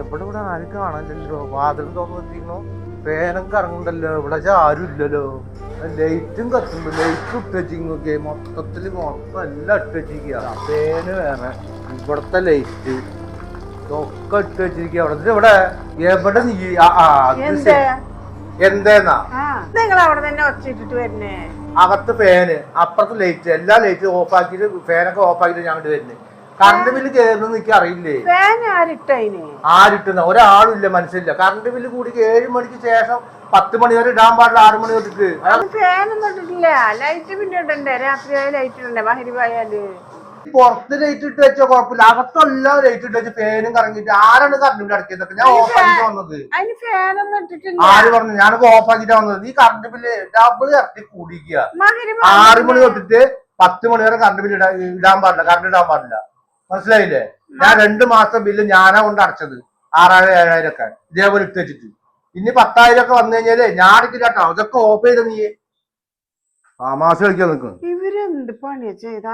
ഇവിടെ ആരും കാണാനില്ലല്ലോ. വാതിലും തുറന്നെത്തിക്കണോ, ഫാനൊക്കെ ഇറങ്ങണ്ടല്ലോ. ഇവിടെ ആരും ഇല്ലല്ലോ. ലൈറ്റും കത്തുണ്ട്, ലൈറ്റ് ഇട്ടുവെച്ചിങ്ങൊക്കെ മൊത്തത്തില് മൊത്തം എല്ലാം ഇട്ടുവെച്ചിരിക്കുക. ഫാന് വേറെ, ഇവിടത്തെ ലൈറ്റ് ഒക്കെ ഇട്ട് വെച്ചിരിക്കുക. ഇവിടെ എവിടെ നീ എന്തേന്നാ നിങ്ങൾ അവിടെ തന്നെ ഒച്ചിട്ടിട്ട് വരുന്നേ? അകത്ത് ഫാന്, അപ്പുറത്ത് ലൈറ്റ്, എല്ലാ ലൈറ്റും ഓഫ് ആക്കിയിട്ട് ഫാനൊക്കെ ഓഫ് ആക്കിയിട്ട് ഞങ്ങോട്ട് വരുന്നത്. കറണ്ട് ബില്ല് കയറുന്ന എനിക്ക് അറിയില്ലേ? ആരിട്ടുന്ന ഒരാളും ഇല്ല, മനസ്സിലില്ല. കറണ്ട് ബില്ല് കൂടി 7 മണിക്ക് ശേഷം 10 മണി വരെ ഇടാൻ പാടില്ല. 6 മണി തൊട്ടിട്ട് ഫാനൊന്നും ഇട്ടിട്ടില്ല. ലൈറ്റ് പിന്നെ ഇടണ്ടേ? രാത്രി ലൈറ്റ് ഇടണ്ടേ? മഹരിബായാല് പുറത്ത് ലൈറ്റ് ഇട്ട് വെച്ചാൽ കുഴപ്പമില്ല, അകത്തെല്ലാം ലൈറ്റ് ഇട്ട് വെച്ച് ഫാനും കറങ്ങിട്ട് ആരാണ് കറണ്ട് ബില്ല് അടക്കിയതൊക്കെ? ഞാൻ ഓഫ് ആക്കിട്ട് വന്നത്. ആര് പറഞ്ഞു? ഞാനിപ്പോ ഓഫ് ആക്കിട്ട് വന്നത്. ഈ കറണ്ട് ബില്ല് ഡബിൾ ഇറക്കി കൂടിക്കുക. 6 മണി തൊട്ടിട്ട് 10 മണി വരെ കറണ്ട് ബില്ല് ഇടാൻ പാടില്ല, കറണ്ട് ഇടാൻ പാടില്ല. മനസ്സിലായില്ലേ? ഞാൻ 2 മാസം ബില്ല് ഞാനാ കൊണ്ട് അടച്ചത്. 6000 7000 ഒക്കെ ഇതേപോലെ ഇട്ട് വെച്ചിട്ട്. ഇനി 10,000 ഒക്കെ വന്നു കഴിഞ്ഞാല് ഞാൻ അടക്കില്ല കേട്ടോ. അതൊക്കെ ഓഫ് ചെയ്ത നീ മാസം കളിക്കാൻ നിൽക്കുന്നു. ഇവരെന്ത് പണിയാ ചെയ്ത?